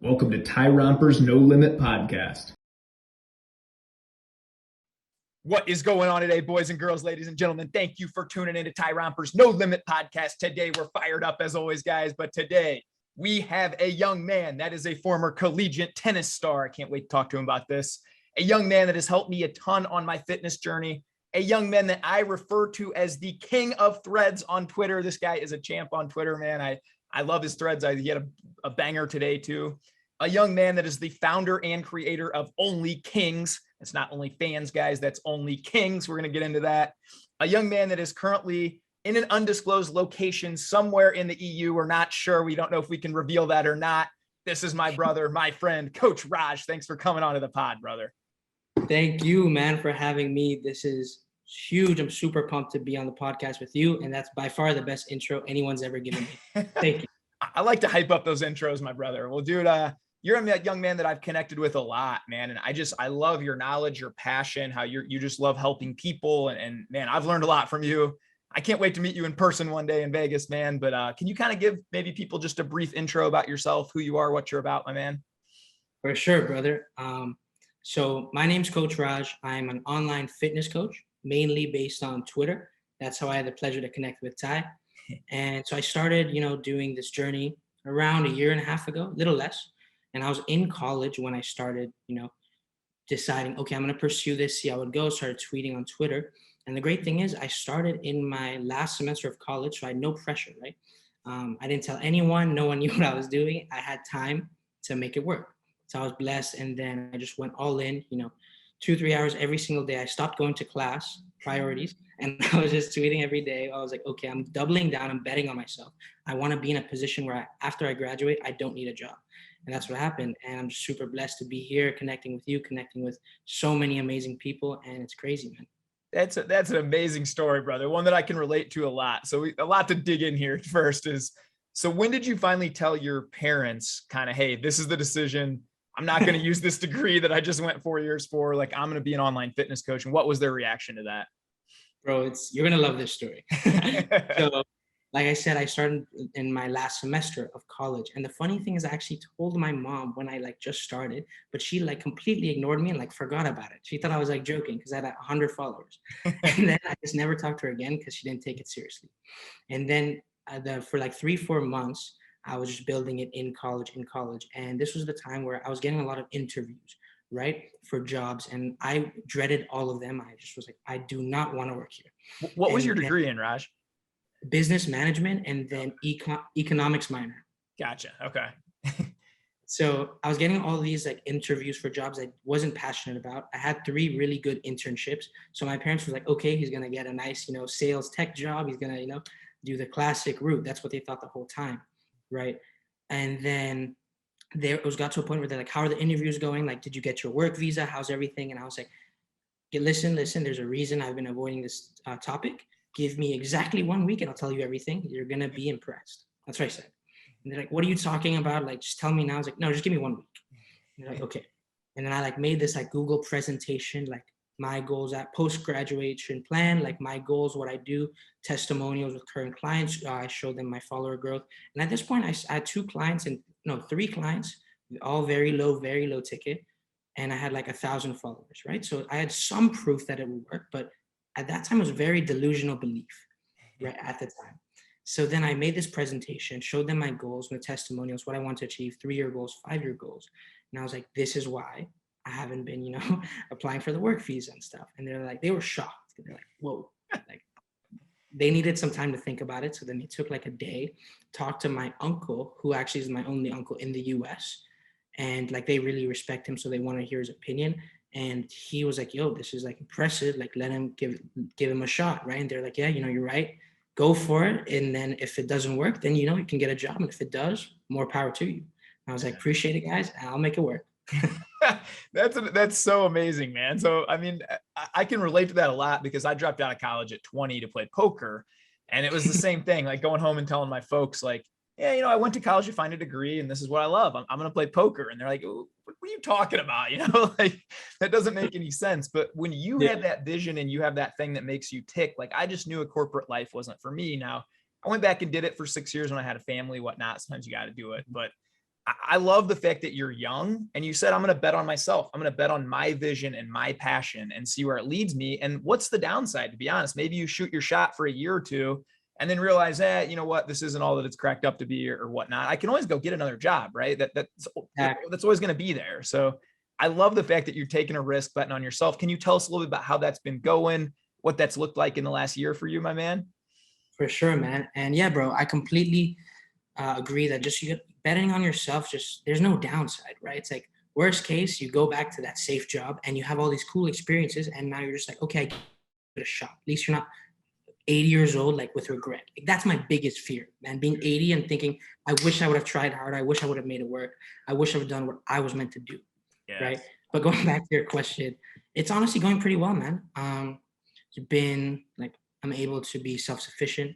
Welcome to Tyromper's No Limit Podcast. What is going on today, boys and girls, ladies and gentlemen? Thank you for tuning into Tyromper's No Limit Podcast. Today, we're fired up as always, guys, but today we have a young man that is a former collegiate tennis star. I can't wait to talk to him about this. A young man that has helped me a ton on my fitness journey. A young man that I refer to as the king of threads on Twitter. This guy is a champ on Twitter, man. I love his threads. He had a banger today, too. A young man that is the founder and creator of OnlyKings. It's not OnlyFans, guys. That's OnlyKings. We're going to get into that. A young man that is currently in an undisclosed location somewhere in the EU. We're not sure. We don't know if we can reveal that or not. This is my brother, my friend, Coach Raj. Thanks for coming onto the pod, brother. Thank you, man, for having me. This is huge. I'm super pumped to be on the podcast with you, and that's by far the best intro anyone's ever given me. Thank you. I like to hype up those intros, my brother. Well, dude, you're a young man that I've connected with a lot, man. And I love your knowledge, your passion, how you just love helping people. And man, I've learned a lot from you. I can't wait to meet you in person one day in Vegas, man. But can you kind of give maybe people just a brief intro about yourself, who you are, what you're about, my man? For sure, brother. So my name's Coach Raj. I'm an online fitness coach, mainly based on Twitter. That's how I had the pleasure to connect with Ty. And so I started, doing this journey around a year and a half ago, a little less. And I was in college when I started, deciding, okay, I'm going to pursue this, see how it goes, started tweeting on Twitter. And the great thing is I started in my last semester of college, so I had no pressure, right? I didn't tell anyone. No one knew what I was doing. I had time to make it work. So I was blessed. And then I just went all in, 2-3 hours every single day. I stopped going to class, priorities. And I was just tweeting every day. I was like, okay, I'm doubling down. I'm betting on myself. I want to be in a position where after I graduate, I don't need a job. And that's what happened. And I'm just super blessed to be here, connecting with you, connecting with so many amazing people. And it's crazy, man. That's an amazing story, brother. One that I can relate to a lot. So a lot to dig in here first is, so when did you finally tell your parents kind of, hey, this is the decision. I'm not going to use this degree that I just went 4 years for. Like, I'm going to be an online fitness coach. And what was their reaction to that? Bro, you're going to love this story. So, like I said, I started in my last semester of college. And the funny thing is I actually told my mom when I just started, but she completely ignored me and forgot about it. She thought I was joking because I had 100 followers. And then I just never talked to her again because she didn't take it seriously. And then for 3-4 months, I was just building it in college. And this was the time where I was getting a lot of interviews, right, for jobs. And I dreaded all of them. I just was like, I do not want to work here. What was your degree in, Raj? Business management and then economics minor. Gotcha. Okay. So I was getting all these interviews for jobs I wasn't passionate about. I had 3 really good internships. So my parents were like, okay, he's going to get a nice, sales tech job. He's going to, do the classic route. That's what they thought the whole time. Right. And then it got to a point where they're like, how are the interviews going? Did you get your work visa? How's everything? And I was like, listen, there's a reason I've been avoiding this topic. Give me exactly 1 week and I'll tell you everything. You're going to be impressed. That's what I said. And they're like, what are you talking about? Just tell me now. I was like, no, just give me 1 week. And they're like, okay. And then I made this Google presentation, my goals at post-graduation plan, my goals, what I do, testimonials with current clients. I showed them my follower growth. And at this point, I had 3 clients, all very low ticket. And I had 1,000 followers, right? So I had some proof that it would work, but at that time, it was very delusional belief, right, at the time. So then I made this presentation, showed them my goals, my testimonials, what I want to achieve, 3-year goals, 5-year goals. And I was like, this is why I haven't been, applying for the work visa and stuff. And they were shocked. They're like, whoa, they needed some time to think about it. So then they took a day, talked to my uncle, who actually is my only uncle in the US. And they really respect him. So they want to hear his opinion. And he was like, yo, this is impressive. Let him give him a shot. Right. And they're like, yeah, you're right. Go for it. And then if it doesn't work, then, you can get a job. And if it does, more power to you. And I was like, appreciate it, guys. I'll make it work. That's so amazing, man. So, I mean, I can relate to that a lot because I dropped out of college at 20 to play poker. And it was the same thing, going home and telling my folks, yeah, I went to college to find a degree and this is what I love. I'm going to play poker. And they're like, what are you talking about? That doesn't make any sense. But when you have that vision and you have that thing that makes you tick, I just knew a corporate life wasn't for me. Now, I went back and did it for 6 years when I had a family, whatnot. Sometimes you got to do it. But I love the fact that you're young and you said, I'm going to bet on myself. I'm going to bet on my vision and my passion and see where it leads me. And what's the downside, to be honest? Maybe you shoot your shot for a year or two and then realize that, you know what, this isn't all that it's cracked up to be or whatnot. I can always go get another job, right? That's always going to be there. So I love the fact that you're taking a risk betting on yourself. Can you tell us a little bit about how that's been going, what that's looked like in the last year for you, my man? For sure, man. And yeah, bro, I completely agree that just betting on yourself, just there's no downside, right? It's like worst case, you go back to that safe job and you have all these cool experiences, and now you're just like, okay, give it a shot. At least you're not 80 years old, like with regret. Like, that's my biggest fear, man. Being 80 and thinking, I wish I would have tried harder. I wish I would have made it work. I wish I would have done what I was meant to do, right? But going back to your question, it's honestly going pretty well, man. It's been like I'm able to be self-sufficient.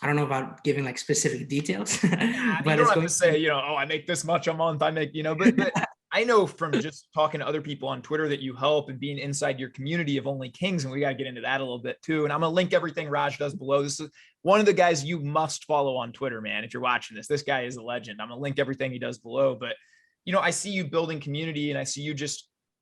I don't know about giving like specific details, but you don't have to say, oh, I make this much a month. I make, but I know from just talking to other people on Twitter that you help and being inside your community of OnlyKings, and we got to get into that a little bit too. And I'm going to link everything Raj does below. This is one of the guys you must follow on Twitter, man. If you're watching this guy is a legend. I'm going to link everything he does below, but I see you building community and I see you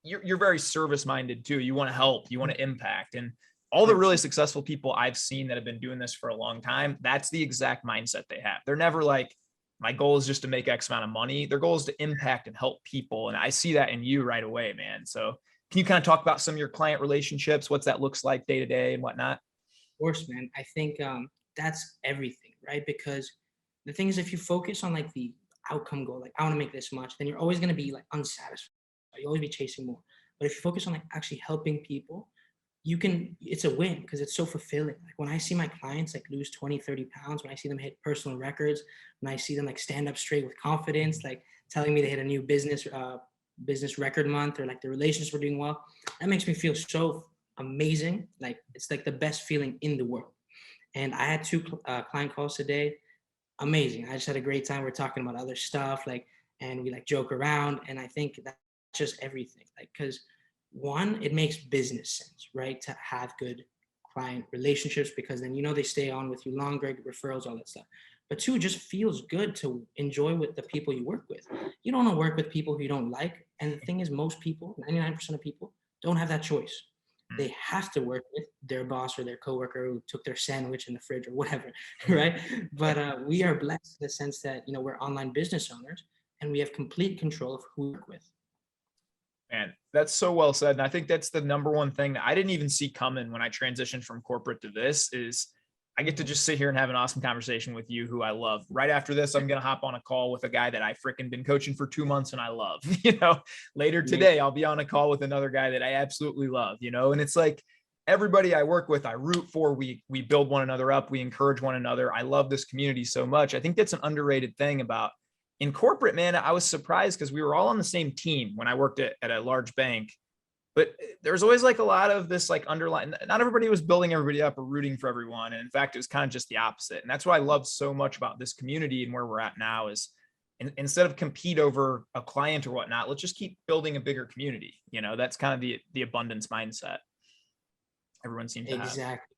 you're very service-minded too. You want to help, you want to impact. And all the really successful people I've seen that have been doing this for a long time, that's the exact mindset they have. They're never like, my goal is just to make X amount of money. Their goal is to impact and help people. And I see that in you right away, man. So can you kind of talk about some of your client relationships, what that looks like day to day and whatnot? Of course, man. I think that's everything, right? Because the thing is, if you focus on like the outcome goal, like I want to make this much, then you're always going to be like unsatisfied. You always be chasing more. But if you focus on like actually helping people, it's a win because it's so fulfilling. Like when I see my clients like lose 20, 30 pounds, when I see them hit personal records, when I see them like stand up straight with confidence, like telling me they hit a new business record month, or like the relationships were doing well, that makes me feel so amazing. Like it's like the best feeling in the world. And I had 2 client calls today. Amazing. I just had a great time. We're talking about other stuff, and we like joke around. And I think that's just everything. Like, because one, it makes business sense, right? To have good client relationships, because then, they stay on with you longer, referrals, all that stuff. But 2, it just feels good to enjoy with the people you work with. You don't want to work with people who you don't like. And the thing is, most people, 99% of people, don't have that choice. They have to work with their boss or their coworker who took their sandwich in the fridge or whatever, right? But we are blessed in the sense that, we're online business owners and we have complete control of who we work with. Man, that's so well said. And I think that's the number one thing that I didn't even see coming when I transitioned from corporate to this is I get to just sit here and have an awesome conversation with you, who I love. Right after this, I'm going to hop on a call with a guy that I freaking been coaching for 2 months and I love, later today, I'll be on a call with another guy that I absolutely love, and it's like everybody I work with, I root for, we build one another up. We encourage one another. I love this community so much. I think that's an underrated thing about in corporate, man. I was surprised because we were all on the same team when I worked at a large bank, but there's always like a lot of this like underlying, not everybody was building everybody up or rooting for everyone. And in fact, it was kind of just the opposite. And that's what I love so much about this community and where we're at now is instead of compete over a client or whatnot, let's just keep building a bigger community. That's kind of the abundance mindset everyone seems to have. Exactly.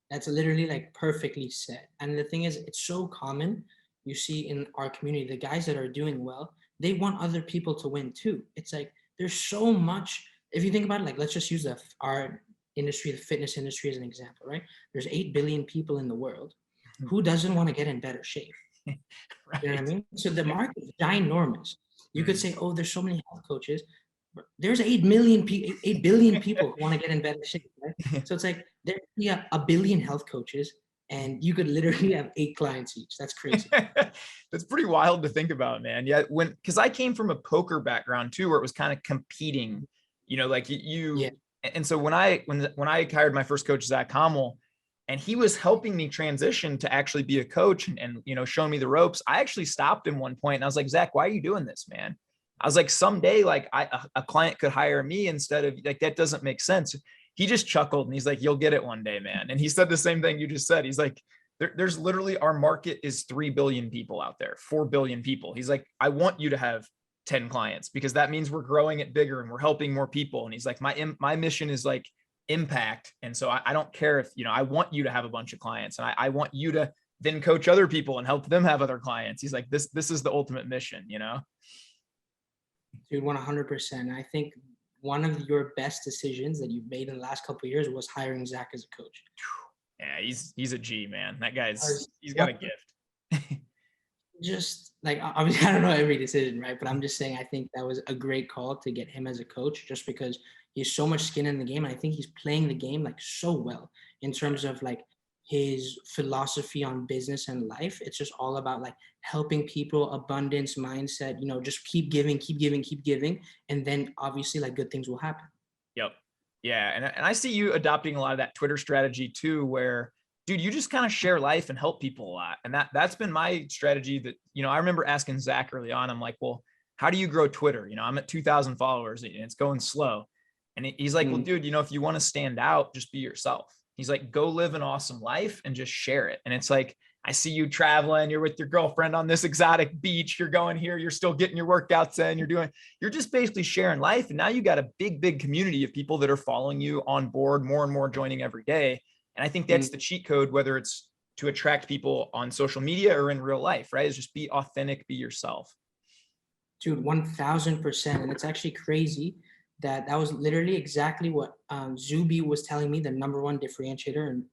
That's literally like perfectly said. And the thing is, it's so common. You see in our community, the guys that are doing well, they want other people to win too. It's like, there's so much, if you think about it, like, let's just use our industry, the fitness industry as an example, right? There's 8 billion people in the world. Who doesn't want to get in better shape? Right. You know what I mean? So the market is ginormous. You could say, oh, there's so many health coaches. There's 8 billion people who want to get in better shape, right? So it's like, there's a billion health coaches, and you could literally have 8 clients each. That's crazy. That's pretty wild to think about, man. Yeah. Cause I came from a poker background too, where it was kind of competing, like you. Yeah. And so when I hired my first coach, Zach Hommel, and he was helping me transition to actually be a coach and showing me the ropes, I actually stopped him one point and I was like, Zach, why are you doing this, man? I was like, someday, like a client could hire me instead of like, that doesn't make sense. He just chuckled and he's like, you'll get it one day, man. And he said the same thing you just said. He's like, there's literally, our market is 3 billion people out there, 4 billion people. He's like, I want you to have 10 clients because that means we're growing it bigger and we're helping more people. And he's like, my mission is like impact. And so I don't care if, I want you to have a bunch of clients and I want you to then coach other people and help them have other clients. He's like, this is the ultimate mission, you know? Dude, 100%. I think one of your best decisions that you've made in the last couple of years was hiring Zach as a coach. Yeah, he's a G, man. That guy's, he's got What a gift. just like obviously I don't know every decision, right? But I'm just saying I think that was a great call to get him as a coach, just because he has so much skin in the game, and I think he's playing the game like so well in terms of like his philosophy on business and life. It's just all about like helping people, abundance mindset, you know, just keep giving, keep giving, keep giving, and then obviously like good things will happen. Yep. Yeah. And I see you adopting a lot of that Twitter strategy too, where dude, you just kind of share life and help people a lot. And that's been my strategy that, you know, I remember asking Zach early on, I'm like, well, how do you grow Twitter? You know, I'm at 2,000 followers and it's going slow. And he's like, well, dude, you know, if you want to stand out, just be yourself. He's like, go live an awesome life and just share it. And it's like, I see you traveling, you're with your girlfriend on this exotic beach, you're going here, you're still getting your workouts in, you're just basically sharing life. And now you got a big community of people that are following you on board, more and more joining every day. And I think that's the cheat code, whether it's to attract people on social media or in real life, right? Is just be authentic, be yourself. Dude, 1000%. And it's actually crazy that was literally exactly what Zuby was telling me the number one differentiator in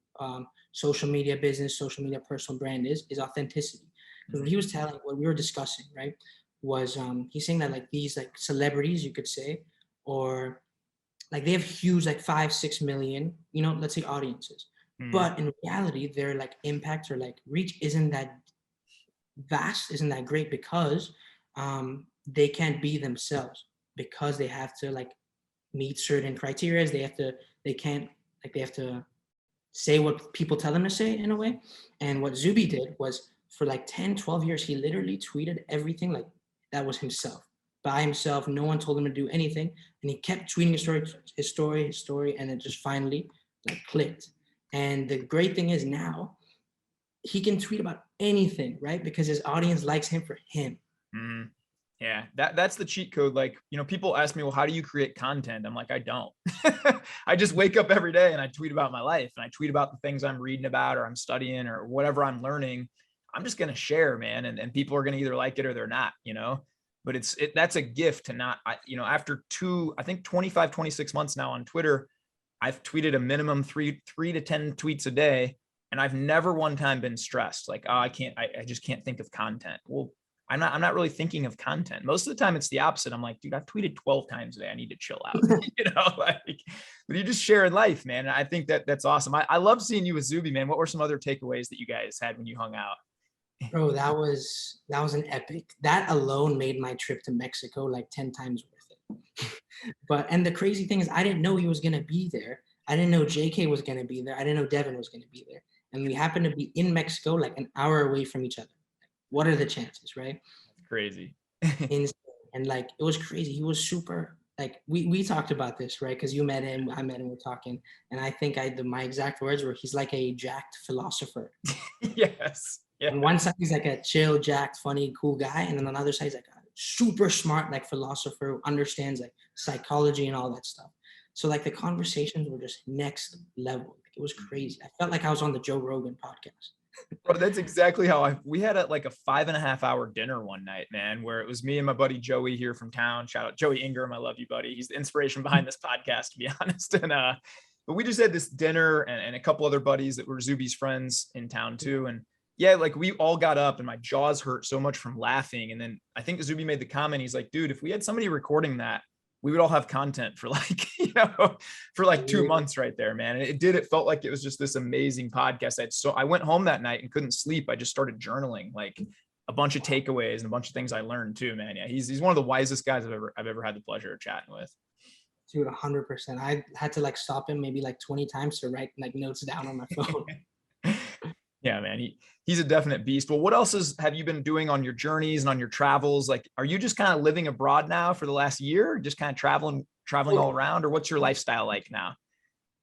social media business, social media personal brand is authenticity. Because what he was telling, what we were discussing, right, was he's saying that like these like celebrities, you could say, or like they have huge like 5-6 million, you know, let's say audiences. But in reality, their like impact or like reach isn't that vast, isn't that great, because they can't be themselves, because they have to like meet certain criteria. They have to say what people tell them to say in a way. And what Zuby did was for like 10-12 years, he literally tweeted everything like that was himself, by himself. No one told him to do anything. And he kept tweeting his story, and it just finally like clicked. And the great thing is now he can tweet about anything, right? Because his audience likes him for him. Mm-hmm. Yeah, that's the cheat code. Like, you know, people ask me, well, how do you create content? I'm like, I don't. I just wake up every day and I tweet about my life, and I tweet about the things I'm reading about or I'm studying or whatever I'm learning. I'm just going to share, man. And people are going to either like it or they're not, you know, but that's a gift to not, you know, after 25, 26 months now on Twitter, I've tweeted a minimum three to 10 tweets a day. And I've never one time been stressed. Like, oh, I just can't think of content. Well, I'm not really thinking of content. Most of the time it's the opposite. I'm like, dude, I've tweeted 12 times today. I need to chill out, you know, like, but you just share in life, man. And I think that's awesome. I love seeing you with Zuby, man. What were some other takeaways that you guys had when you hung out? Bro, that was an epic. That alone made my trip to Mexico like 10 times worth it. And the crazy thing is I didn't know he was going to be there. I didn't know JK was going to be there. I didn't know Devin was going to be there. And we happened to be in Mexico, like an hour away from each other. What are the chances, right? That's crazy. And like, it was crazy. He was super, like, we talked about this, right? Because you met him, I met him, we're talking. And I think my exact words were, he's like a jacked philosopher. Yes. Yeah. On one side, he's like a chill, jacked, funny, cool guy. And then on the other side, he's like a super smart, like philosopher who understands like psychology and all that stuff. So like the conversations were just next level. It was crazy. I felt like I was on the Joe Rogan podcast. Bro, that's exactly how we had like a 5.5 hour dinner one night, man, where it was me and my buddy Joey here from town. Shout out Joey Ingram. I love you, buddy. He's the inspiration behind this podcast, to be honest. And but we just had this dinner and a couple other buddies that were Zuby's friends in town too. And yeah, like we all got up and my jaws hurt so much from laughing. And then I think Zuby made the comment. He's like, dude, if we had somebody recording that, we would all have content for like, you know, for like 2 months right there, man. And it felt like it was just this amazing podcast. I went home that night and couldn't sleep. I just started journaling like a bunch of takeaways and a bunch of things I learned too, man. Yeah. He's one of the wisest guys I've ever had the pleasure of chatting with. Dude, 100%. I had to like stop him maybe like 20 times to write like notes down on my phone. Yeah, man, he's a definite beast. Well, what else have you been doing on your journeys and on your travels? Like, are you just kind of living abroad now for the last year, just kind of traveling all around, or what's your lifestyle like now?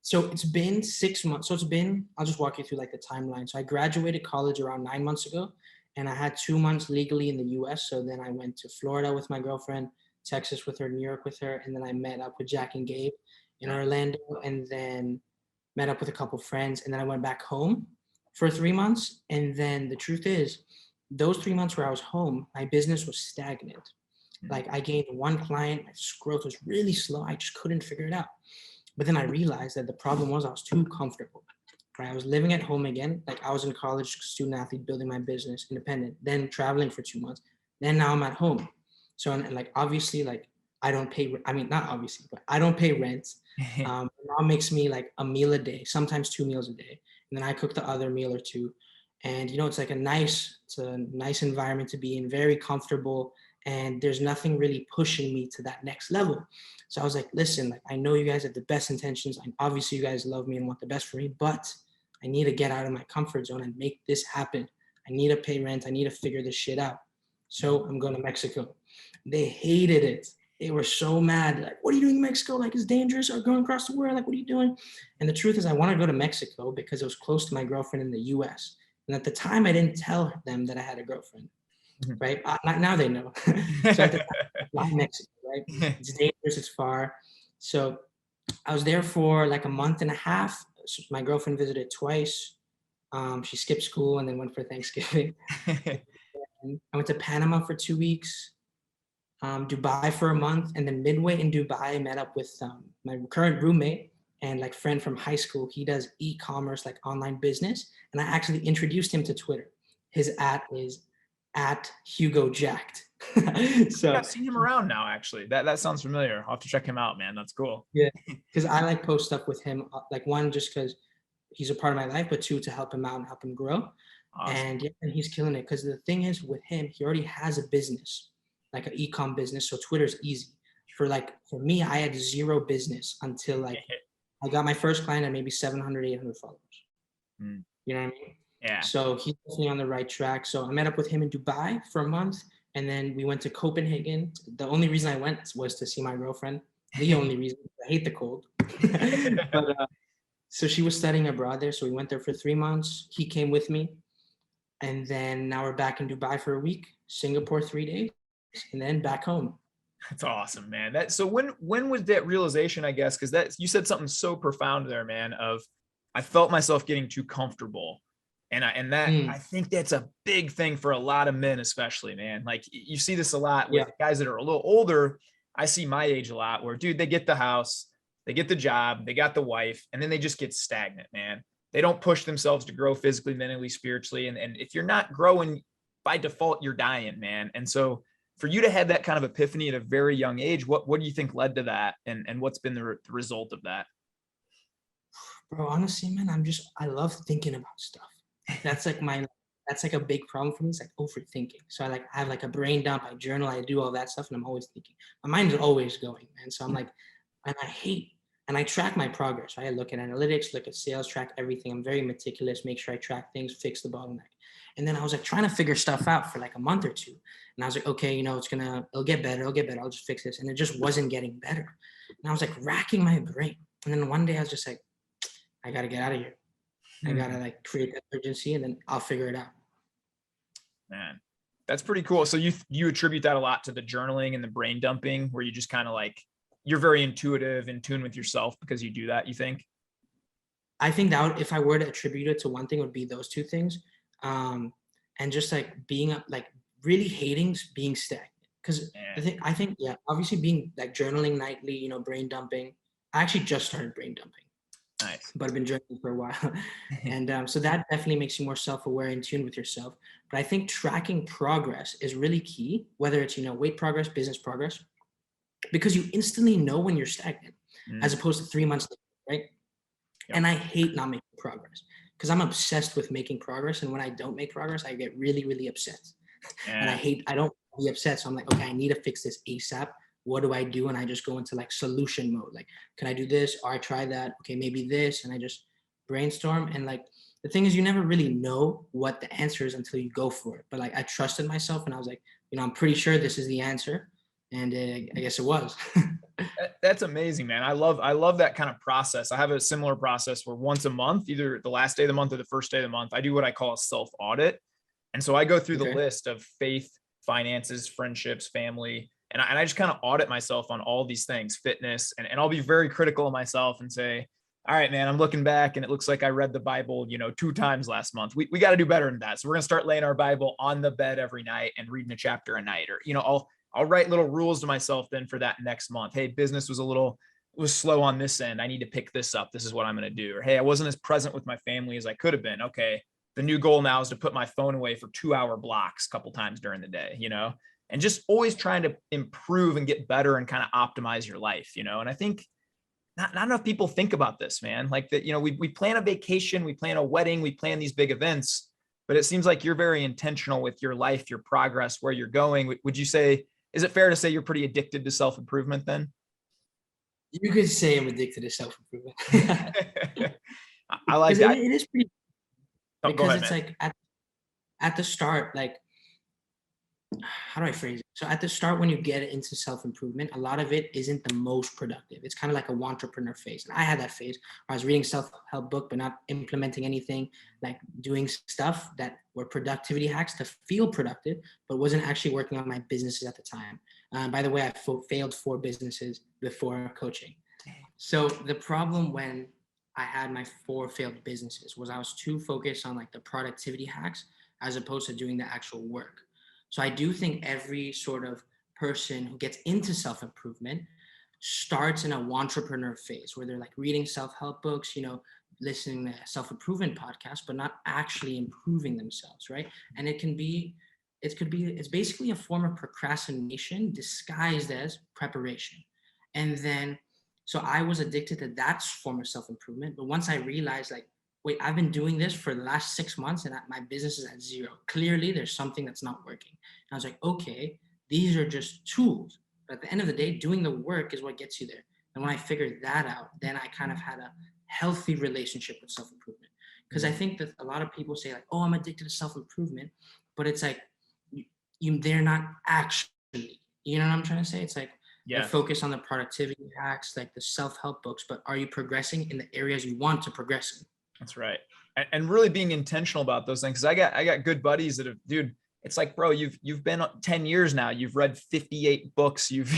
So it's been 6 months. I'll just walk you through like the timeline. So I graduated college around 9 months ago, and I had 2 months legally in the US. So then I went to Florida with my girlfriend, Texas with her, New York with her. And then I met up with Jack and Gabe in Orlando, and then met up with a couple friends. And then I went back home. for 3 months. And then the truth is, those 3 months where I was home, my business was stagnant. Like I gained one client, my growth was really slow. I just couldn't figure it out. But then I realized that the problem was I was too comfortable. Right? I was living at home again. Like I was in college, student athlete, building my business, independent, then traveling for 2 months. Then now I'm at home. So, and like, obviously, like I don't pay, I mean, not obviously, but I don't pay rent. Mom makes me like a meal a day, sometimes 2 meals a day. And then I cook the other meal or two. And, it's like it's a nice environment to be in, very comfortable. And there's nothing really pushing me to that next level. So I was like, listen, like, I know you guys have the best intentions. And obviously you guys love me and want the best for me, but I need to get out of my comfort zone and make this happen. I need to pay rent. I need to figure this shit out. So I'm going to Mexico. They hated it. They were so mad. Like, what are you doing in Mexico? Like, it's dangerous. Or going across the world. Like, what are you doing? And the truth is, I wanted to go to Mexico because it was close to my girlfriend in the US. And at the time, I didn't tell them that I had a girlfriend. Right? Now they know. So at the time, why Mexico, right? It's dangerous. It's far. So I was there for like a month and a half. So my girlfriend visited twice. She skipped school and then went for Thanksgiving. I went to Panama for 2 weeks, Dubai for a month, and then midway in Dubai, I met up with my current roommate and like friend from high school. He does e-commerce, like online business, and I actually introduced him to Twitter. His is @HugoJacked. So I've seen him around now. Actually, that sounds familiar. I'll have to check him out, man. That's cool. Yeah, because I like post stuff with him. Like one, just because he's a part of my life, but two, to help him out and help him grow. Awesome. And yeah, and he's killing it. Because the thing is, with him, he already has a business, like an e-com business. So Twitter's easy. For me, I had zero business until like I got my first client at maybe 700, 800 followers. You know what I mean? Yeah. So he's definitely on the right track. So I met up with him in Dubai for a month, and then we went to Copenhagen. The only reason I went was to see my girlfriend. The only reason. I hate the cold. But so she was studying abroad there. So we went there for 3 months. He came with me. And then now we're back in Dubai for a week, Singapore 3 days, and then back home. That's awesome, man. So when was that realization, I guess, because you said something so profound there, man, of I felt myself getting too comfortable. I think that's a big thing for a lot of men, especially, man. Like you see this a lot with guys that are a little older. I see my age a lot where, dude, they get the house, they get the job, they got the wife, and then they just get stagnant, man. They don't push themselves to grow physically, mentally, spiritually. And if you're not growing, by default, you're dying, man. And so for you to have that kind of epiphany at a very young age, what do you think led to that? And what's been the result of that? Bro, honestly, man, I love thinking about stuff. That's like a big problem for me. It's like overthinking. So I have like a brain dump. I journal, I do all that stuff, and I'm always thinking. My mind is always going, man. So I'm like, and I track my progress, right? I look at analytics, look at sales, track everything. I'm very meticulous, make sure I track things, fix the bottleneck. And then I was like trying to figure stuff out for like a month or two. And I was like, okay, it'll get better. I'll just fix this. And it just wasn't getting better. And I was like racking my brain. And then one day I was just like, I got to get out of here. I got to like create that urgency, and then I'll figure it out. Man, that's pretty cool. So you attribute that a lot to the journaling and the brain dumping, where you just kind of like, you're very intuitive, in tune with yourself because you do that, you think? I think that if I were to attribute it to one thing, it would be those two things. And just like being like really hating being stagnant. Because I think, obviously being like journaling nightly, brain dumping. I actually just started brain dumping. Nice. But I've been journaling for a while. And so that definitely makes you more self-aware, in tune with yourself. But I think tracking progress is really key, whether it's, weight progress, business progress, because you instantly know when you're stagnant as opposed to 3 months later, right? Yep. And I hate not making progress because I'm obsessed with making progress. And when I don't make progress, I get really, really upset. And I don't be upset. So I'm like, okay, I need to fix this ASAP. What do I do? And I just go into like solution mode. Like, can I do this? Or I try that. Okay, maybe this. And I just brainstorm. And like, the thing is, you never really know what the answer is until you go for it. But like, I trusted myself and I was like, I'm pretty sure this is the answer. And I guess it was. That's amazing, man. I love that kind of process. I have a similar process where once a month, either the last day of the month or the first day of the month, I do what I call a self-audit. And so I go through the list of faith, finances, friendships, family, and I just kind of audit myself on all these things, fitness, and I'll be very critical of myself and say, All right, man, I'm looking back and it looks like I read the Bible, 2 times last month. We got to do better than that. So we're going to start laying our Bible on the bed every night and reading a chapter a night, or, I'll write little rules to myself then for that next month. Hey, business was slow on this end. I need to pick this up. This is what I'm going to do. Or, hey, I wasn't as present with my family as I could have been. Okay. The new goal now is to put my phone away for 2-hour blocks a couple times during the day, and just always trying to improve and get better and kind of optimize your life, and I think not enough people think about this, man. Like that, we plan a vacation, we plan a wedding, we plan these big events, but it seems like you're very intentional with your life, your progress, where you're going. Would you say, is it fair to say you're pretty addicted to self-improvement then? You could say I'm addicted to self-improvement. I like that. It is pretty, Oh, because ahead, it's man. like at the start, like, how do I phrase it? So at the start, when you get into self-improvement, a lot of it isn't the most productive. It's kind of like a entrepreneur phase. And I had that phase where I was reading self-help book, but not implementing anything, like doing stuff that were productivity hacks to feel productive, but wasn't actually working on my businesses at the time. By the way, I failed 4 businesses before coaching. So the problem when I had my 4 failed businesses was I was too focused on like the productivity hacks as opposed to doing the actual work. So I do think every sort of person who gets into self-improvement starts in a entrepreneur phase where they're like reading self-help books, listening to self-improvement podcasts, but not actually improving themselves, right? And it's basically a form of procrastination disguised as preparation. And then, so I was addicted to that form of self-improvement. But once I realized, like, wait, I've been doing this for the last 6 months and my business is at 0. Clearly, there's something that's not working. And I was like, okay, these are just tools. But at the end of the day, doing the work is what gets you there. And when I figured that out, then I kind of had a healthy relationship with self-improvement. Because I think that a lot of people say like, oh, I'm addicted to self-improvement. But it's like, they're not actually, you know what I'm trying to say? It's like, they're focused on the productivity hacks, like the self-help books, but are you progressing in the areas you want to progress in? That's right. And really being intentional about those things. Cause I got good buddies that have, dude, it's like, bro, you've been 10 years now. You've read 58 books. You've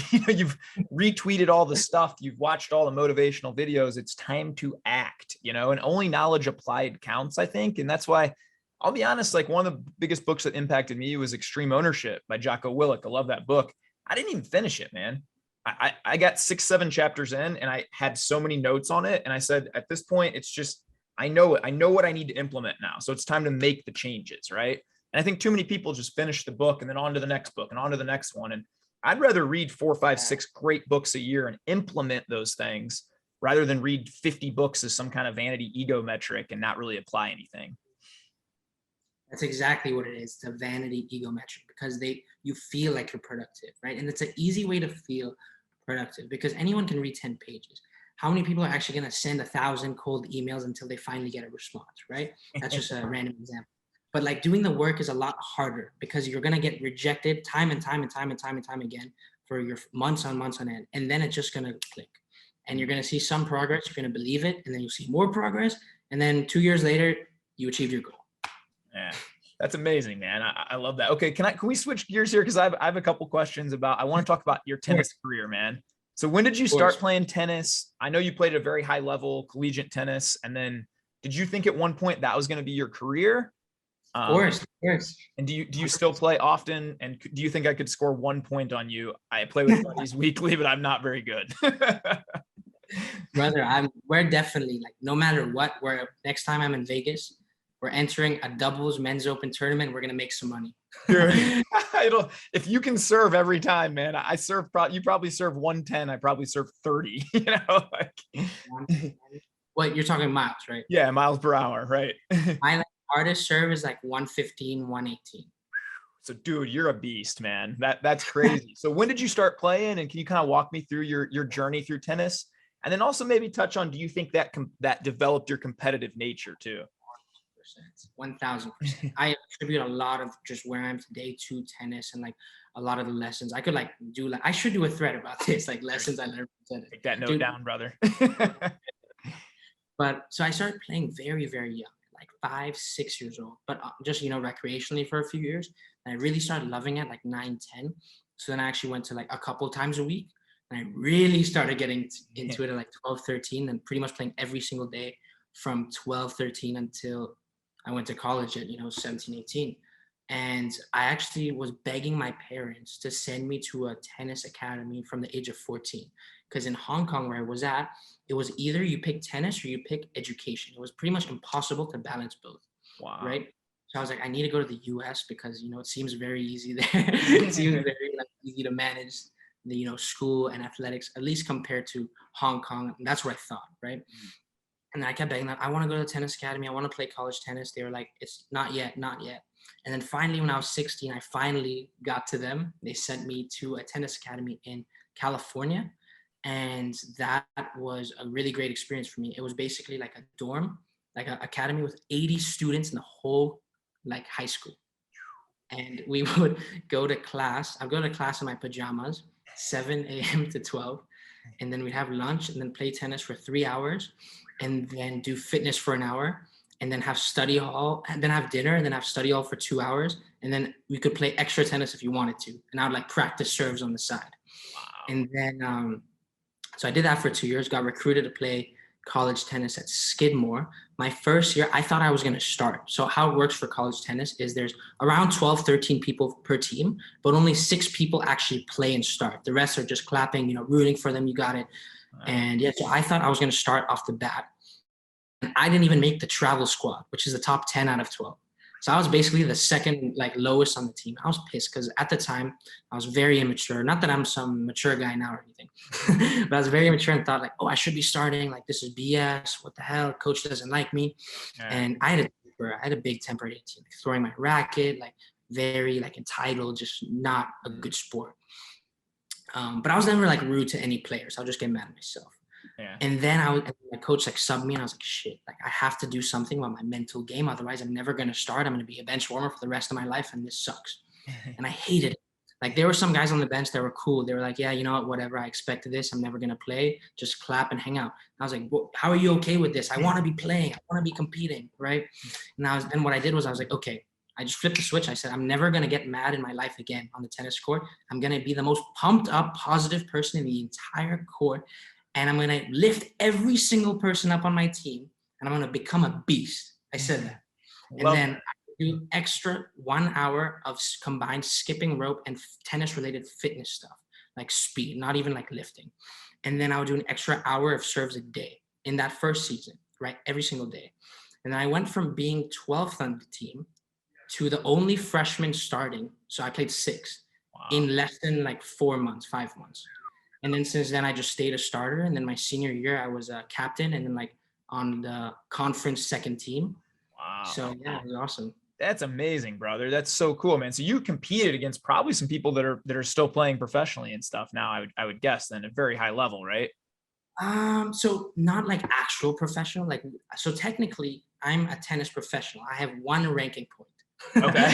retweeted all the stuff. You've watched all the motivational videos. It's time to act, and only knowledge applied counts, I think. And that's why I'll be honest, like one of the biggest books that impacted me was Extreme Ownership by Jocko Willink. I love that book. I didn't even finish it, man. I got 6-7 chapters in and I had so many notes on it. And I said, at this point, it's just, I know it. I know what I need to implement now. So it's time to make the changes, right? And I think too many people just finish the book and then on to the next book and on to the next one. And I'd rather read 4, 5, 6 great books a year and implement those things rather than read 50 books as some kind of vanity ego metric and not really apply anything. That's exactly what it is. It's a vanity ego metric because you feel like you're productive, right? And it's an easy way to feel productive because anyone can read 10 pages. How many people are actually going to send 1,000 cold emails until they finally get a response, right? That's just a random example. But like doing the work is a lot harder because you're going to get rejected time and time again for your months on end. And then it's just going to click. And you're going to see some progress. You're going to believe it. And then you'll see more progress. And then 2 years later, you achieve your goal. Yeah, that's amazing, man. I love that. Okay, can we switch gears here? Because I have a couple questions I want to talk about your tennis career, man. So when did you start playing tennis? I know you played at a very high level, collegiate tennis. And then did you think at one point that was going to be your career? Of course. And do you still play often? And do you think I could score 1 point on you? I play with buddies weekly, but I'm not very good. Brother, we're definitely like, no matter what, next time I'm in Vegas, we're entering a doubles men's open tournament. We're going to make some money. If you can serve every time, man, I serve, you probably serve 110. I probably serve 30, What you're talking miles, right? Yeah. Miles per hour. Right. My hardest serve is like 115, 118. So dude, you're a beast, man. That's crazy. So when did you start playing? And can you kind of walk me through your journey through tennis? And then also maybe touch on, do you think that developed your competitive nature too? 1,000%. I attribute a lot of just where I am today to tennis and like a lot of the lessons. I could I should do a thread about this, like lessons I learned from tennis. Take that note down, brother. But so I started playing very, very young, like 5, 6 years old, but just, recreationally for a few years. And I really started loving it like 9, 10. So then I actually went to like a couple times a week. And I really started getting into it at like 12, 13, and pretty much playing every single day from 12, 13 until I went to college at, 17, 18. And I actually was begging my parents to send me to a tennis academy from the age of 14. Because in Hong Kong, where I was at, it was either you pick tennis or you pick education. It was pretty much impossible to balance both. Wow. Right. So I was like, I need to go to the US because, it seems very easy there. It seems very easy to manage the, school and athletics, at least compared to Hong Kong. And that's what I thought. Right. And I kept begging them, I want to go to the tennis academy. I want to play college tennis. They were like, it's not yet, not yet. And then finally, when I was 16, I finally got to them. They sent me to a tennis academy in California. And that was a really great experience for me. It was basically like a dorm, like an academy with 80 students in the whole like high school. And we would go to class. I'd go to class in my pajamas, 7 a.m. to 12. And then we'd have lunch and then play tennis for 3 hours and then do fitness for an hour and then have study hall and then have dinner and then have study hall for 2 hours. And then we could play extra tennis if you wanted to. And I would like practice serves on the side. Wow. And then, so I did that for 2 years, got recruited to play college tennis at Skidmore. My first year, I thought I was going to start. So how it works for college tennis is there's around 12, 13 people per team, but only 6 people actually play and start. The rest are just clapping, rooting for them. You got it. And yeah, so I thought I was going to start off the bat. And I didn't even make the travel squad, which is the top 10 out of 12. So I was basically the second lowest on the team. I was pissed because at the time I was very immature. Not that I'm some mature guy now or anything, but I was very immature and thought I should be starting. Like, this is BS. What the hell? Coach doesn't like me. Yeah. And I had a big temper at 18, throwing my racket, very entitled, just not a good sport. But I was never rude to any players. I'll just get mad at myself. Yeah. And then my coach subbed me and I was like, shit, I have to do something about my mental game. Otherwise I'm never going to start. I'm going to be a bench warmer for the rest of my life. And this sucks. And I hated it. There were some guys on the bench that were cool. They were like, yeah, you know what, whatever. I expected this. I'm never going to play. Just clap and hang out. And I was like, well, how are you okay with this? I want to be playing. I want to be competing. Right. And then what I did was I was like, okay, I just flipped the switch. I said, I'm never going to get mad in my life again on the tennis court. I'm going to be the most pumped up, positive person in the entire court. And I'm going to lift every single person up on my team. And I'm going to become a beast. I said that. And then I do extra 1 hour of combined skipping rope and tennis related fitness stuff, like speed, not even lifting. And then I would do an extra hour of serves a day in that first season, right? Every single day. And then I went from being 12th on the team to the only freshman starting. So I played 6 in less than 4 months, 5 months. And then since then, I just stayed a starter. And then my senior year, I was a captain and then on the conference second team. Wow. So yeah, it was awesome. That's amazing, brother. That's so cool, man. So you competed against probably some people that are still playing professionally and stuff now, I would guess then, at very high level, right? So not actual professional. So technically I'm a tennis professional. I have 1 ranking point. Okay.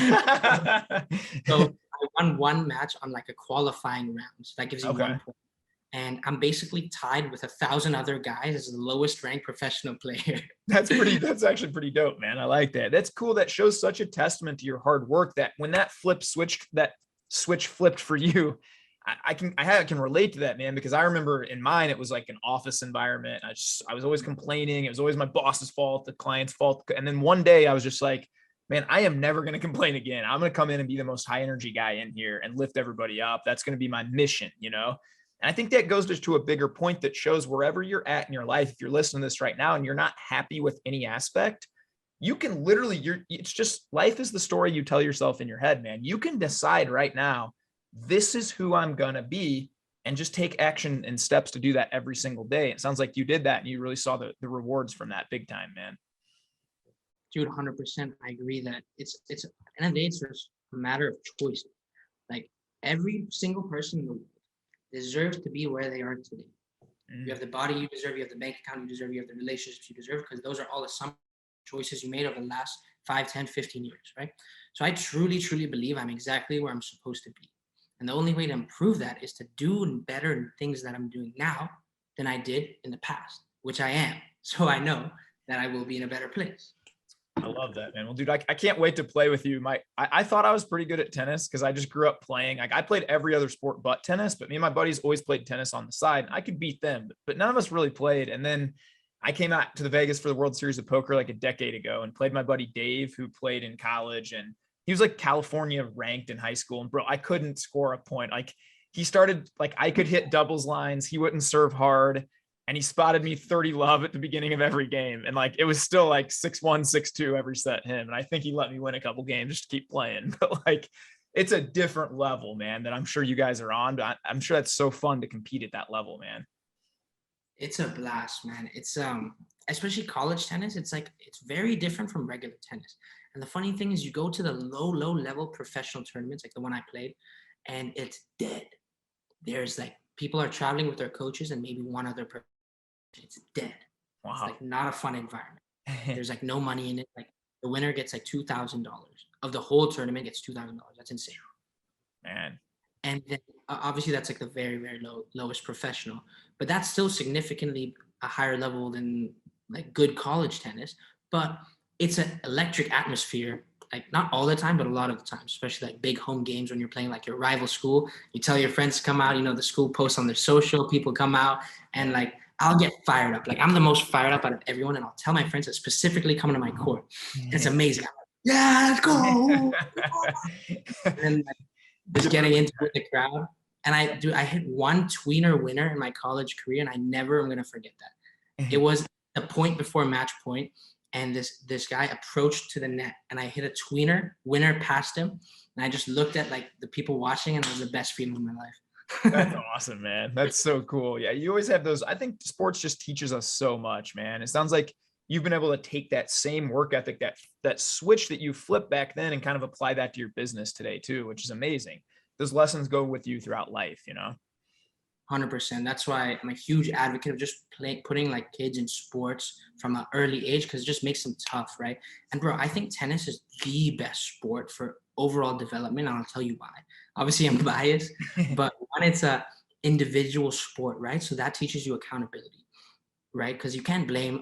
So I won 1 match on a qualifying round. So that gives you 1 point. And I'm basically tied with 1,000 other guys as the lowest ranked professional player. That's actually pretty dope, man. I like that. That's cool. That shows such a testament to your hard work that when that switch flipped for you, I can relate to that, man, because I remember in mine, it was an office environment. I was always complaining. It was always my boss's fault, the client's fault. And then one day I was just like, man, I am never going to complain again. I'm going to come in and be the most high energy guy in here and lift everybody up. That's going to be my mission, And I think that goes just to a bigger point that shows wherever you're at in your life, if you're listening to this right now and you're not happy with any aspect, you can literally, it's just, life is the story you tell yourself in your head, man. You can decide right now, this is who I'm going to be, and just take action and steps to do that every single day. It sounds like you did that and you really saw the rewards from that big time, man. Dude, 100%. I agree that it's at the end of the day, it's just a matter of choice. Every single person in the world deserves to be where they are today. You have the body you deserve, you have the bank account you deserve, you have the relationships you deserve, because those are all the sum choices you made over the last 5, 10, 15 years, right? So I truly, truly believe I'm exactly where I'm supposed to be. And the only way to improve that is to do better things that I'm doing now than I did in the past, which I am. So I know that I will be in a better place. I love that, man. Well, dude, I can't wait to play with you. I thought I was pretty good at tennis because I just grew up playing. Like I played every other sport but tennis, but me and my buddies always played tennis on the side. I could beat them, but none of us really played. And then I came out to the Vegas for the World Series of Poker like a decade ago and played my buddy Dave, who played in college, and he was like California ranked in high school. And bro, I couldn't score a point. Like he started, like I could hit doubles lines. He wouldn't serve hard. And he spotted me 30 love at the beginning of every game. And like, it was still like 6-1, 6-2 every set him. And I think he let me win a couple games just to keep playing. But like, it's a different level, man, that I'm sure you guys are on. But I'm sure that's so fun to compete at that level, man. It's a blast, man. It's especially college tennis. It's like, it's very different from regular tennis. And the funny thing is you go to the low level professional tournaments, like the one I played, and it's dead. There's like, people are traveling with their coaches and maybe one other person. It's dead. Wow. It's like not a fun environment. There's like no money in it. Like the winner gets like $2,000 of the whole tournament gets $2,000. That's insane, man. And then obviously that's like the very lowest professional, but that's still significantly a higher level than like good college tennis. But it's an electric atmosphere. Like not all the time, but a lot of the time, especially like big home games when you're playing like your rival school. You tell your friends to come out. You know the school posts on their social. People come out and like. I'll get fired up. Like I'm the most fired up out of everyone. And I'll tell my friends that specifically come to my court. It's amazing. I'm like, yeah, let's go. And like, just getting into it with the crowd. And I hit one tweener winner in my college career. And I never am going to forget that. It was the point before match point. And this guy approached to the net and I hit a tweener winner past him. And I just looked at like the people watching and it was the best feeling of my life. That's awesome, man. That's so cool. Yeah, you always have those. I think sports just teaches us so much, man. It sounds like you've been able to take that same work ethic, that switch that you flipped back then, and kind of apply that to your business today too, which is amazing. Those lessons go with you throughout life, you know. 100%. That's why I'm a huge advocate of just putting like kids in sports from an early age because it just makes them tough, right? And bro, I think tennis is the best sport for overall development. And I'll tell you why. Obviously, I'm biased, but one, it's a individual sport, right? So that teaches you accountability, right? Because you can't blame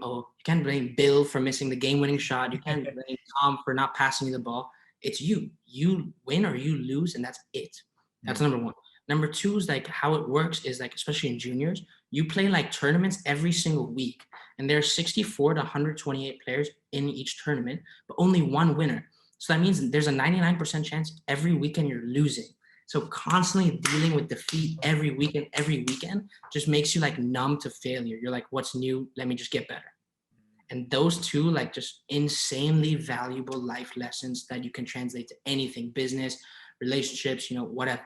Bill for missing the game-winning shot. You can't blame Tom for not passing you the ball. It's you. You win or you lose, and that's it. That's number one. Number two is like how it works is like, especially in juniors, you play like tournaments every single week. And there are 64 to 128 players in each tournament, but only one winner. So that means there's a 99% chance every weekend you're losing. So constantly dealing with defeat every weekend just makes you like numb to failure. You're like, what's new? Let me just get better. And those two, like just insanely valuable life lessons that you can translate to anything, business, relationships, you know, whatever.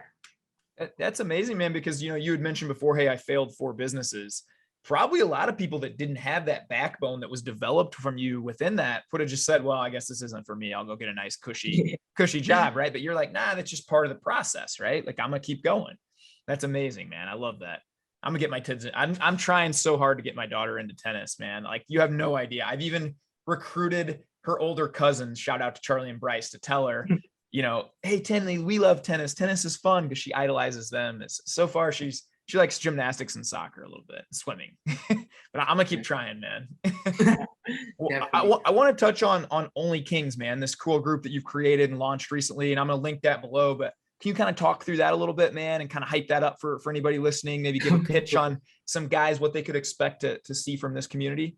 That's amazing, man, because, you know, you had mentioned before, hey, I failed 4 businesses. Probably a lot of people that didn't have that backbone that was developed from you within that would have just said, well, I guess this isn't for me. I'll go get a nice cushy job, right? But you're like, nah, that's just part of the process, right? Like, I'm going to keep going. That's amazing, man. I love that. I'm gonna get my kids. I'm trying so hard to get my daughter into tennis, man. Like, you have no idea. I've even recruited her older cousins, shout out to Charlie and Bryce, to tell her, you know, hey, Tinley, we love tennis. Tennis is fun, because she idolizes them. So far, she likes gymnastics and soccer a little bit, swimming. But I'm gonna keep trying, man. Well, I want to touch on OnlyKings, man, this cool group that you've created and launched recently, and I'm gonna link that below. But can you kind of talk through that a little bit, man, and kind of hype that up for anybody listening? Maybe give a pitch on some guys, what they could expect to see from this community.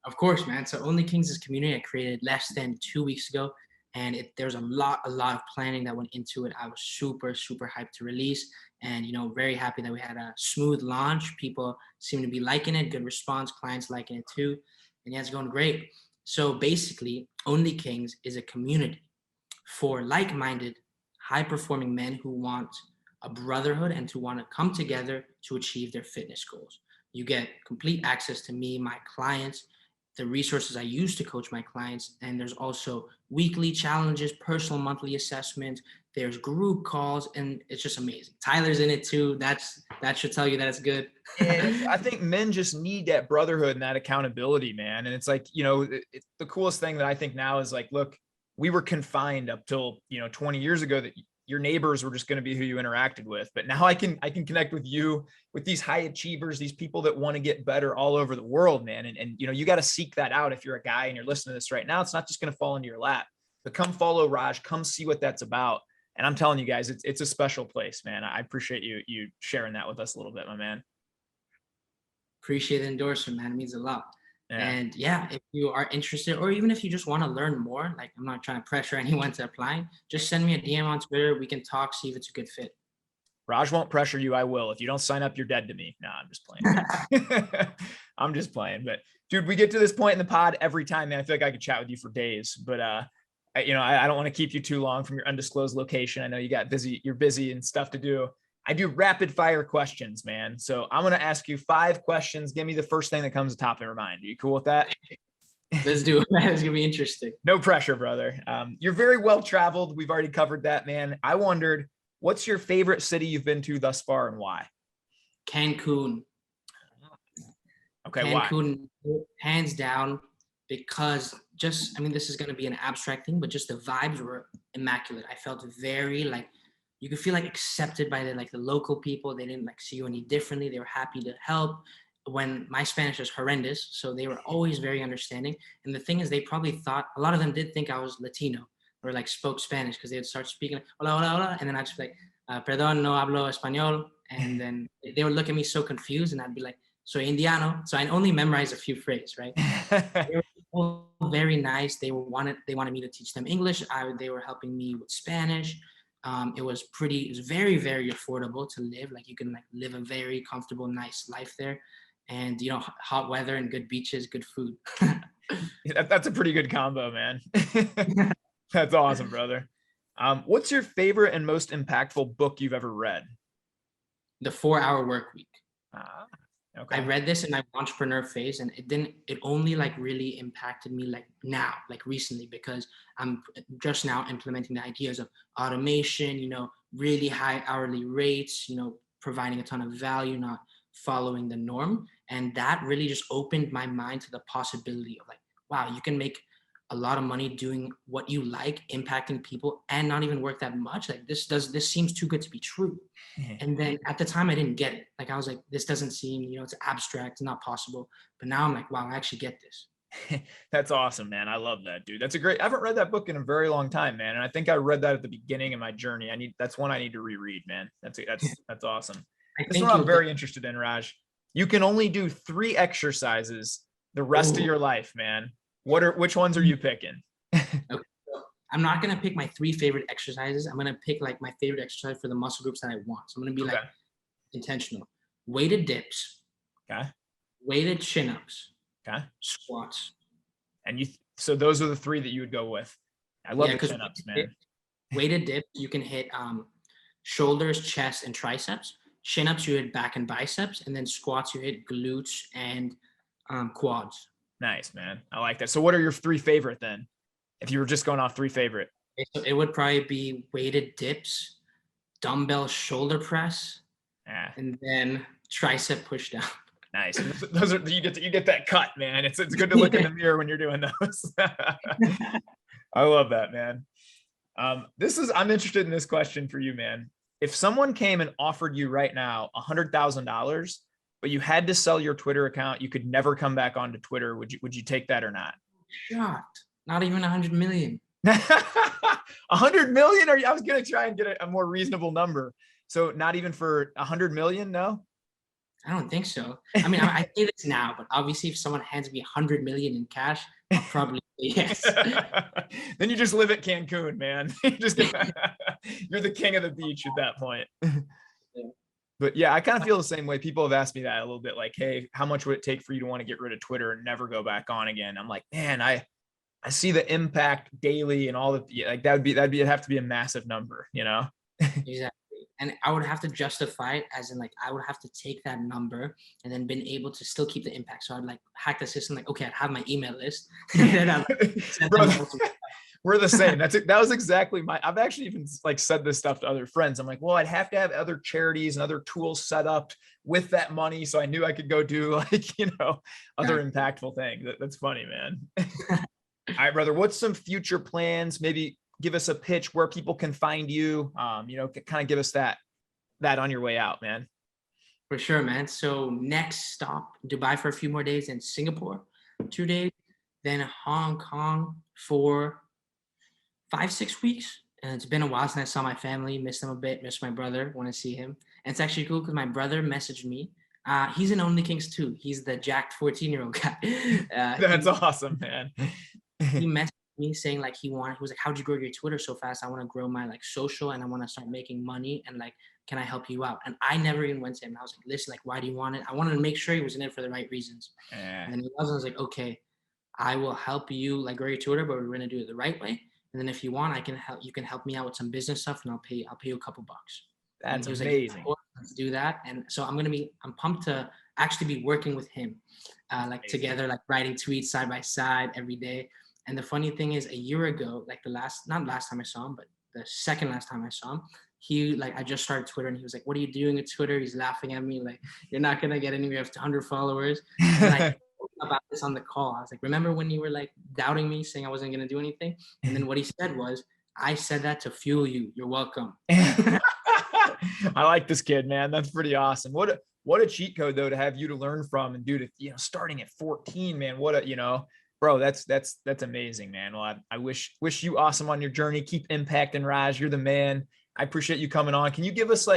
Of course, man. So OnlyKings is a community I created less than 2 weeks ago. And there's a lot of planning that went into it. I was super hyped to release, and, you know, very happy that we had a smooth launch. People seem to be liking it, good response, clients liking it too. And yeah, it's going great. So basically, OnlyKings is a community for like-minded, high-performing men who want a brotherhood and to want to come together to achieve their fitness goals. You get complete access to me, my clients, the resources I use to coach my clients. And there's also weekly challenges, personal monthly assessments. There's group calls, and it's just amazing. Tyler's in it too. That should tell you that it's good. And I think men just need that brotherhood and that accountability, man. And it's like, you know, the coolest thing that I think now is like, look, we were confined up till, you know, 20 years ago that your neighbors were just going to be who you interacted with. But now I can connect with you, with these high achievers, these people that want to get better all over the world, man. And you know, you got to seek that out. If you're a guy and you're listening to this right now, it's not just going to fall into your lap, but come follow Raj, come see what that's about. And I'm telling you guys, it's a special place, man. I appreciate you sharing that with us a little bit, my man. Appreciate the endorsement, man. It means a lot. Yeah. And yeah, if you are interested, or even if you just want to learn more, like I'm not trying to pressure anyone to apply, just send me a DM on Twitter. We can talk, see if it's a good fit. Raj won't pressure you. I will. If you don't sign up, you're dead to me. No, I'm just playing. I'm just playing. But dude, we get to this point in the pod every time, man. I feel like I could chat with you for days, but you know, I don't want to keep you too long from your undisclosed location. I know you're busy and stuff to do. I do rapid fire questions, man. So I'm going to ask you 5 questions. Give me the first thing that comes to top of your mind. Are you cool with that? Let's do it, man. It's going to be interesting. No pressure, brother. You're very well traveled. We've already covered that, man. I wondered, what's your favorite city you've been to thus far and why? Cancun. Okay, Cancun, why? hands down, because just, I mean, this is going to be an abstract thing, but just the vibes were immaculate. I felt very like, you could feel like accepted by the local people. They didn't like see you any differently. They were happy to help. When my Spanish is horrendous, so they were always very understanding. And the thing is, they probably thought, a lot of them did think I was Latino or like spoke Spanish, because they would start speaking hola, hola, hola, and then I'd just be like, perdón, no hablo español. And then they would look at me so confused, and I'd be like, soy indiano. So I only memorized a few phrases, right? They were all very nice. They wanted me to teach them English. They were helping me with Spanish. It was very, very affordable to live. Like you can like live a very comfortable, nice life there. And, you know, hot weather and good beaches, good food. That's a pretty good combo, man. That's awesome, brother. What's your favorite and most impactful book you've ever read? The 4-Hour Work Week. Okay. I read this in my entrepreneur phase, and it only like really impacted me like now, like recently, because I'm just now implementing the ideas of automation, you know, really high hourly rates, you know, providing a ton of value, not following the norm. And that really just opened my mind to the possibility of like, wow, you can make a lot of money doing what you like, impacting people, and not even work that much. Like this seems too good to be true. And then at the time I didn't get it. Like I was like, this doesn't seem, you know, it's abstract, it's not possible. But now I'm like, wow, I actually get this. That's awesome, man. I love that, dude. I haven't read that book in a very long time, man. And I think I read that at the beginning of my journey. That's one I need to reread, man. That's awesome. This one I'm very interested in, Raj. You can only do 3 exercises the rest of your life, man. Which ones are you picking? Okay. I'm not going to pick my 3 favorite exercises. I'm going to pick like my favorite exercise for the muscle groups that I want. So I'm going to be like intentional. Weighted dips. Okay. Weighted chin-ups. Okay. Squats. And so those are the 3 that you would go with. I love the chin-ups, man. Weighted dips, you can hit shoulders, chest, and triceps. Chin-ups, you hit back and biceps. And then squats, you hit glutes and quads. Nice, man. I like that. So what are your 3 favorite then? If you were just going off 3 favorite. So it would probably be weighted dips, dumbbell shoulder press, and then tricep push down. Nice. Those are you get that cut, man. It's good to look in the mirror when you're doing those. I love that, man. I'm interested in this question for you, man. If someone came and offered you right now $100,000, but you had to sell your Twitter account, you could never come back onto Twitter, would you take that or not? Shocked. Not even 100 million. 100 million? I was going to try and get a more reasonable number. So not even for 100 million? No? I don't think so. I mean, I say this now, but obviously if someone hands me 100 million in cash, I'll probably say yes. Then you just live at Cancun, man. You're the king of the beach at that point. But yeah, I kind of feel the same way. People have asked me that a little bit, like, hey, how much would it take for you to want to get rid of Twitter and never go back on again? I'm like, man, I see the impact daily and all that. Like it'd have to be a massive number, you know? Exactly. And I would have to justify it as in like, I would have to take that number and then been able to still keep the impact. So I'd like hack the system, like, okay, I'd have my email list. And then I'd we're the same. That was exactly I've actually even like said this stuff to other friends. I'm like, well, I'd have to have other charities and other tools set up with that money. So I knew I could go do like, you know, other impactful things. That's funny, man. All right, brother. What's some future plans? Maybe give us a pitch where people can find you, kind of give us that on your way out, man. For sure, man. So next stop, Dubai for a few more days, and Singapore, 2 days, then Hong Kong for 5-6 weeks. And it's been a while since I saw my family, missed them a bit, missed my brother, want to see him. And it's actually cool because my brother messaged me. He's in OnlyKings too. He's the jacked 14-year-old guy. That's awesome, man. He messaged me saying like he was like, how'd you grow your Twitter so fast? I want to grow my like social and I want to start making money and like, can I help you out? And I never even went to him. I was like, listen, like, why do you want it? I wanted to make sure he was in it for the right reasons. And then he was, I was like, okay, I will help you like grow your Twitter, but we're going to do it the right way. And then if you want, you can help me out with some business stuff and I'll pay you a couple bucks. That's amazing. Like, let's do that. And so I'm pumped to actually be working with him, like amazing. Together, like writing tweets side by side every day. And the funny thing is, a year ago, like not last time I saw him, but the second last time I saw him, I just started Twitter and he was like, what are you doing with Twitter? He's laughing at me like, you're not going to get anywhere with 100 followers. And I about this on the call. I was like, remember when you were like doubting me, saying I wasn't going to do anything? And then what he said was, I said that to fuel you. You're welcome. I like this kid, man. That's pretty awesome. What a cheat code though, to have you to learn from. And dude, starting at 14, man, bro, that's amazing, man. Well, I wish you awesome on your journey. Keep impacting, Raj. You're the man. I appreciate you coming on. Can you give us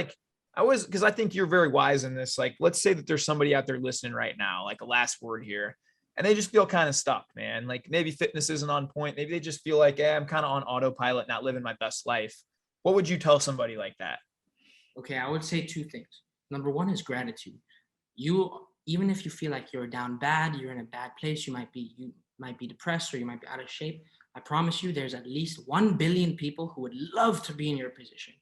because I think you're very wise in this. Like, let's say that there's somebody out there listening right now, like a last word here, and they just feel kind of stuck, man. Like maybe fitness isn't on point. Maybe they just feel like, I'm kind of on autopilot, not living my best life. What would you tell somebody like that? Okay, I would say 2 things. Number 1 is gratitude. Even if you feel like you're down bad, you're in a bad place, you might be depressed or you might be out of shape. I promise you there's at least 1 billion people who would love to be in your position.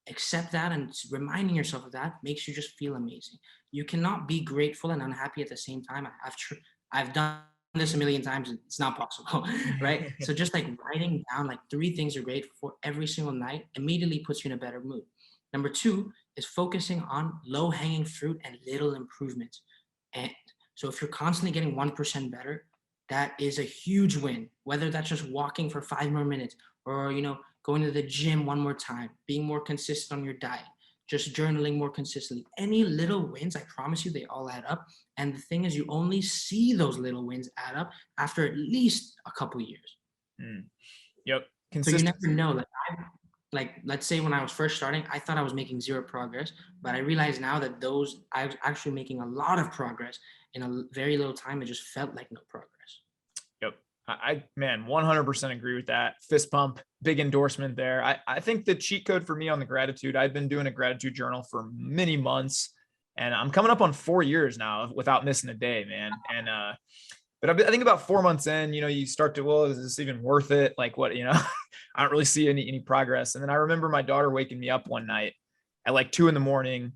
Accept that, and reminding yourself of that makes you just feel amazing. You cannot be grateful and unhappy at the same time. I've done this a million times. It's not possible, right? So just like writing down like 3 things you're grateful for every single night immediately puts you in a better mood. Number 2 is focusing on low-hanging fruit and little improvements. And so if you're constantly getting 1% better, that is a huge win, whether that's just walking for 5 more minutes or, going to the gym 1 more time, being more consistent on your diet, just journaling more consistently. Any little wins, I promise you, they all add up. And the thing is, you only see those little wins add up after at least a couple of years. Yep. So you never know. Like, let's say when I was first starting, I thought I was making 0 progress, but I realize now that I was actually making a lot of progress in a very little time. It just felt like no progress. Yep. I 100% agree with that. Fist pump, big endorsement there. I think the cheat code for me on the gratitude, I've been doing a gratitude journal for many months and I'm coming up on 4 years now without missing a day, man. And, but I think about 4 months in, you start to, well, is this even worth it? Like what, I don't really see any progress. And then I remember my daughter waking me up one night at like 2 a.m.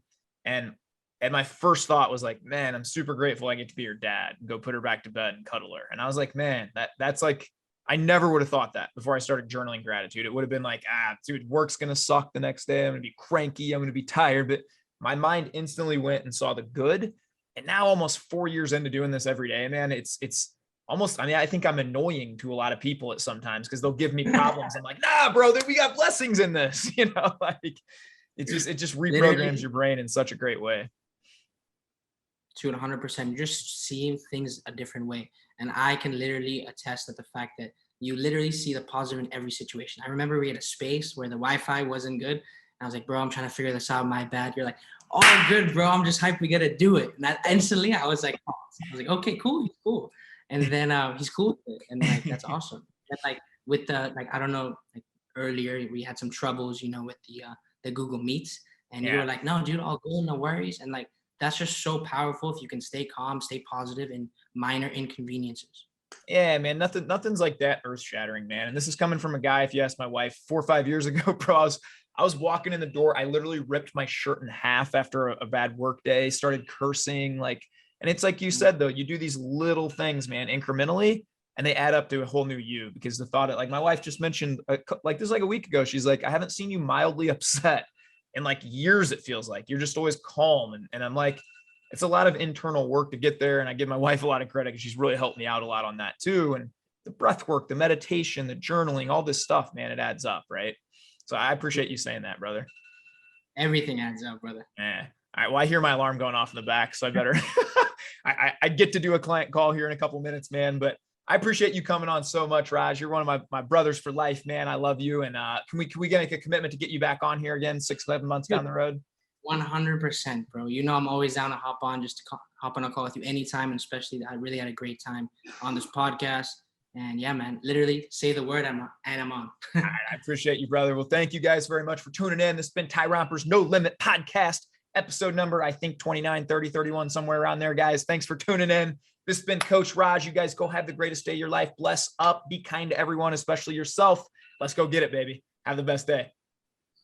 And my first thought was like, man, I'm super grateful I get to be her dad and go put her back to bed and cuddle her. And I was like, man, that's like, I never would have thought that before I started journaling gratitude. It would have been like, dude, work's going to suck the next day. I'm going to be cranky. I'm going to be tired. But my mind instantly went and saw the good. And now almost 4 years into doing this every day, man, it's almost, I think I'm annoying to a lot of people at sometimes because they'll give me problems. I'm like, nah, bro, we got blessings in this, like it just reprograms your brain in such a great way. To 100%, you're just seeing things a different way. And I can literally attest that the fact that you literally see the positive in every situation. I remember we had a space where the Wi-Fi wasn't good. And I was like, bro, I'm trying to figure this out. My bad. You're like, all good, bro. I'm just hyped we got to do it. And that instantly I was like, okay, cool. He's cool. And then he's cool with it. And like, that's awesome. And like with the, like, I don't know, like earlier we had some troubles, with the Google Meets and you were like, no, dude, all good. No worries. And like, that's just so powerful if you can stay calm, stay positive in minor inconveniences. Yeah, man, nothing's like that earth shattering, man. And this is coming from a guy, if you ask my wife 4 or 5 years ago, bro, I was walking in the door. I literally ripped my shirt in half after a bad work day, started cursing, and it's like you said, though, you do these little things, man, incrementally, and they add up to a whole new you because the thought like my wife just mentioned, like this, like a week ago, she's like, I haven't seen you mildly upset in like years. It feels like you're just always calm. And I'm like, it's a lot of internal work to get there. And I give my wife a lot of credit because she's really helped me out a lot on that too. And the breath work, the meditation, the journaling, all this stuff, man, it adds up, right? So I appreciate you saying that, brother. Everything adds up, brother. Yeah. All right. Well, I hear my alarm going off in the back, so I better. I get to do a client call here in a couple minutes, man. But I appreciate you coming on so much, Raj. You're one of my brothers for life, man. I love you. And can we make a commitment to get you back on here again 6-11 months down the road? 100%, bro. You know I'm always down to hop on, just to hop on a call with you anytime, and especially I really had a great time on this podcast. And yeah, man, literally say the word I'm on. All right, I appreciate you, brother. Well, thank you guys very much for tuning in. This has been Tyromper's No Limit Podcast, episode number, I think 29, 30, 31, somewhere around there, guys. Thanks for tuning in. This has been Coach Raj. You guys go have the greatest day of your life. Bless up. Be kind to everyone, especially yourself. Let's go get it, baby. Have the best day.